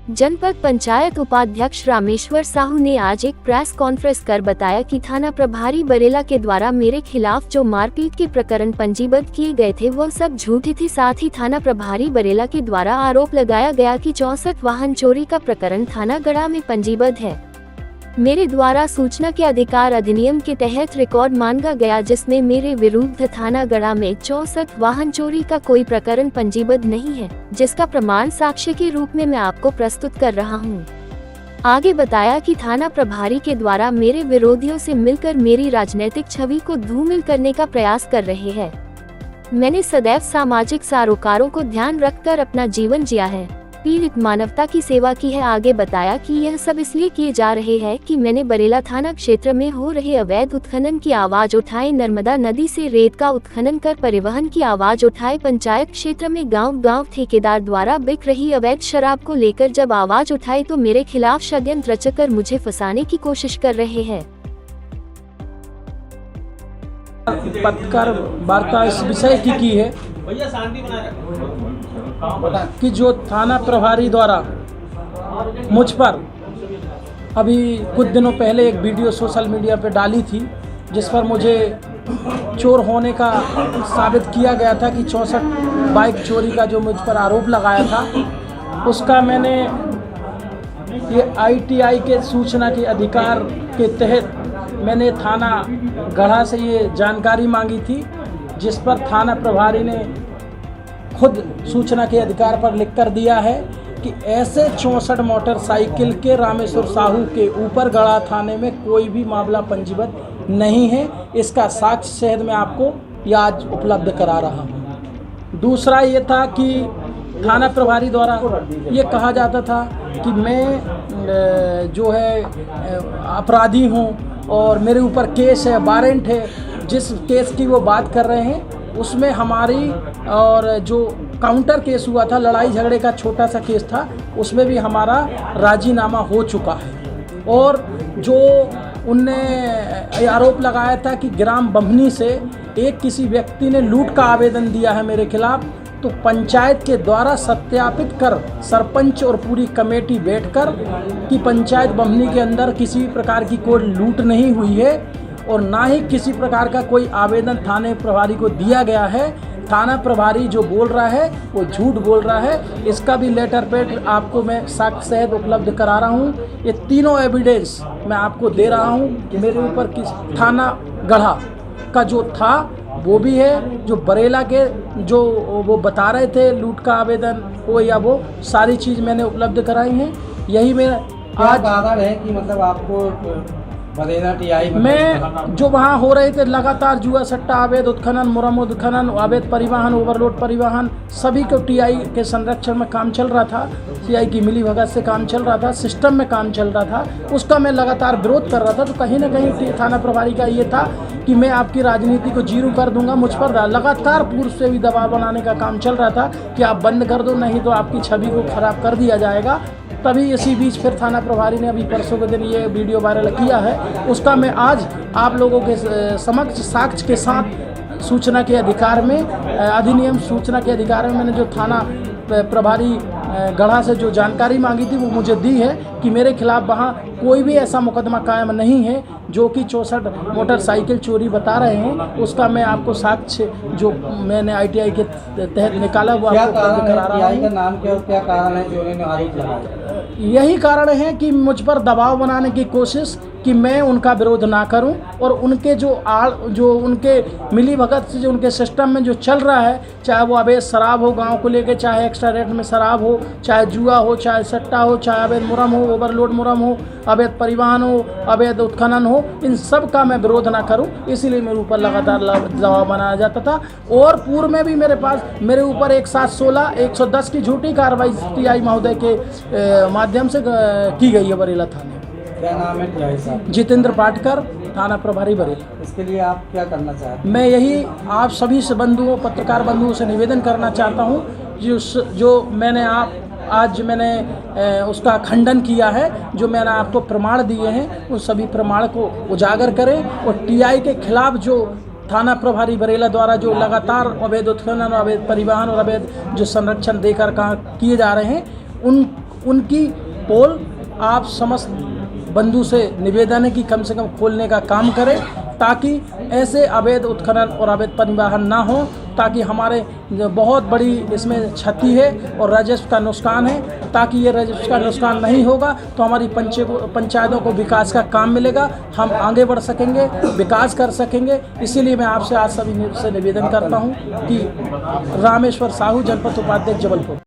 जनपद पंचायत उपाध्यक्ष रामेश्वर साहू ने आज एक प्रेस कॉन्फ्रेंस कर बताया कि थाना प्रभारी बरेला के द्वारा मेरे खिलाफ जो मारपीट के प्रकरण पंजीबद्ध किए गए थे वह सब झूठे थे। साथ ही थाना प्रभारी बरेला के द्वारा आरोप लगाया गया कि 64 वाहन चोरी का प्रकरण थाना गढ़ा में पंजीबद्ध है। मेरे द्वारा सूचना के अधिकार अधिनियम के तहत रिकॉर्ड मांगा गया, जिसमें मेरे विरुद्ध थाना गढ़ा में 64 वाहन चोरी का कोई प्रकरण पंजीबद्ध नहीं है, जिसका प्रमाण साक्ष्य के रूप में मैं आपको प्रस्तुत कर रहा हूं। आगे बताया कि थाना प्रभारी के द्वारा मेरे विरोधियों से मिलकर मेरी राजनीतिक छवि को धूमिल करने का प्रयास कर रहे हैं। मैंने सदैव सामाजिक सरोकारों को ध्यान रखकर अपना जीवन जिया है, पीड़ित मानवता की सेवा की है। आगे बताया कि यह सब इसलिए किए जा रहे हैं कि मैंने बरेला थाना क्षेत्र में हो रहे अवैध उत्खनन की आवाज उठाई, नर्मदा नदी से रेत का उत्खनन कर परिवहन की आवाज उठाई, पंचायत क्षेत्र में गांव-गांव ठेकेदार द्वारा बिक रही अवैध शराब को लेकर जब आवाज उठाई तो मेरे खिलाफ षड्यंत्र रचकर मुझे फंसाने की कोशिश कर रहे हैं। पत्रकार वार्ता इस विषय की है कि जो थाना प्रभारी द्वारा मुझ पर अभी कुछ दिनों पहले एक वीडियो सोशल मीडिया पे डाली थी, जिस पर मुझे चोर होने का साबित किया गया था कि 64 बाइक चोरी का जो मुझ पर आरोप लगाया था, उसका मैंने ये ITI के सूचना के अधिकार के तहत मैंने थाना गढ़ा से ये जानकारी मांगी थी, जिस पर थाना प्रभारी ने खुद सूचना के अधिकार पर लिख कर दिया है कि ऐसे 64 मोटरसाइकिल के रामेश्वर साहू के ऊपर गढ़ा थाने में कोई भी मामला पंजीबद्ध नहीं है। इसका साक्ष्य सहित मैं आपको ये आज उपलब्ध करा रहा हूँ। दूसरा ये था कि थाना प्रभारी द्वारा ये कहा जाता था कि मैं जो है अपराधी हूँ और मेरे ऊपर केस है, वारंट है। जिस केस की वो बात कर रहे हैं उसमें हमारी और जो काउंटर केस हुआ था, लड़ाई झगड़े का छोटा सा केस था, उसमें भी हमारा राजीनामा हो चुका है। और जो उनने आरोप लगाया था कि ग्राम बम्हनी से एक किसी व्यक्ति ने लूट का आवेदन दिया है मेरे खिलाफ, तो पंचायत के द्वारा सत्यापित कर सरपंच और पूरी कमेटी बैठकर कि पंचायत बम्हनी के अंदर किसी प्रकार की कोई लूट नहीं हुई है और ना ही किसी प्रकार का कोई आवेदन थाने प्रभारी को दिया गया है। थाना प्रभारी जो बोल रहा है वो झूठ बोल रहा है। इसका भी लेटर पैड आपको मैं साक्ष्य सहित उपलब्ध करा रहा हूँ। ये तीनों एविडेंस मैं आपको दे रहा हूँ कि मेरे ऊपर किस थाना गढ़ा का जो था वो भी है, जो बरेला के जो वो बता रहे थे लूट का आवेदन हो या वो सारी चीज़ मैंने उपलब्ध कराई हैं। यही मेरा आज आधार है कि मतलब आपको बरेला TI में जो वहाँ हो रहे थे लगातार जुआ सट्टा, अवैध उत्खनन, मुरम उत्खनन, अवैध परिवहन, ओवरलोड परिवहन, सभी को TI के संरक्षण में काम चल रहा था। CI की मिली भगत से काम चल रहा था, सिस्टम में काम चल रहा था, उसका मैं लगातार विरोध कर रहा था। तो कहीं ना कहीं थाना प्रभारी का ये था कि मैं आपकी राजनीति को जीरो कर दूंगा। मुझ पर लगातार पूर्व से भी दबाव बनाने का काम चल रहा था कि आप बंद कर दो, नहीं तो आपकी छवि को खराब कर दिया जाएगा। तभी इसी बीच फिर थाना प्रभारी ने अभी परसों के दिन ये वीडियो वायरल किया है, उसका मैं आज आप लोगों के समक्ष साक्ष्य के साथ सूचना के अधिकार में अधिनियम सूचना के अधिकार में मैंने जो थाना प्रभारी गढ़ा से जो जानकारी मांगी थी वो मुझे दी है कि मेरे खिलाफ वहाँ कोई भी ऐसा मुकदमा कायम नहीं है जो कि 64 मोटरसाइकिल चोरी बता रहे हैं। उसका मैं आपको साक्ष्य जो मैंने ITI के तहत निकाला वो आपको उपलब्ध करा रहा हूँ। नाम क्या और क्या कारण है जो उन्होंने आरोप लगाया? यही कारण है कि मुझ पर दबाव बनाने की कोशिश कि मैं उनका विरोध ना करूं और उनके जो उनके मिली भगत से जो उनके सिस्टम में जो चल रहा है, चाहे वो अवैध शराब हो गांव को लेके, चाहे एक्स्ट्रा रेट में शराब हो, चाहे जुआ हो, चाहे सट्टा हो, चाहे अवैध मुरम हो, ओवरलोड मुरम हो, अवैध परिवहन हो, अवैध उत्खनन हो, इन सब का मैं विरोध ना करूं, इसीलिए मेरे ऊपर लगातार दबाव बनाया जाता था। और पूर्व में भी मेरे ऊपर 116 110 की झूठी कार्रवाई TI महोदय के माध्यम से की गई है बरेला थाने। क्या नाम है TI साहब? जितेंद्र पाटकर, थाना प्रभारी बरेला। इसके लिए आप क्या करना चाहते हैं? मैं यही आप सभी से बंधुओं, पत्रकार बंधुओं से निवेदन करना चाहता हूं, जो मैंने आज मैंने उसका खंडन किया है, जो मैंने आपको प्रमाण दिए हैं उन सभी प्रमाण को उजागर करें और TI के खिलाफ जो थाना प्रभारी बरेला द्वारा जो लगातार अवैध उत्खनन, अवैध परिवहन और अवैध जो संरक्षण देकर किए जा रहे हैं उनकी पोल आप समस्त बंधु से निवेदन है कि कम से कम खोलने का काम करें, ताकि ऐसे अवैध उत्खनन और अवैध परिवहन ना हो, ताकि हमारे बहुत बड़ी इसमें क्षति है और राजस्व का नुकसान है। ताकि ये राजस्व का नुकसान नहीं होगा तो हमारी पंचायतों को विकास का काम मिलेगा, हम आगे बढ़ सकेंगे, विकास कर सकेंगे। इसीलिए मैं आपसे आज सभी से निवेदन करता हूँ कि रामेश्वर साहू, जनपद उपाध्यक्ष, जबलपुर।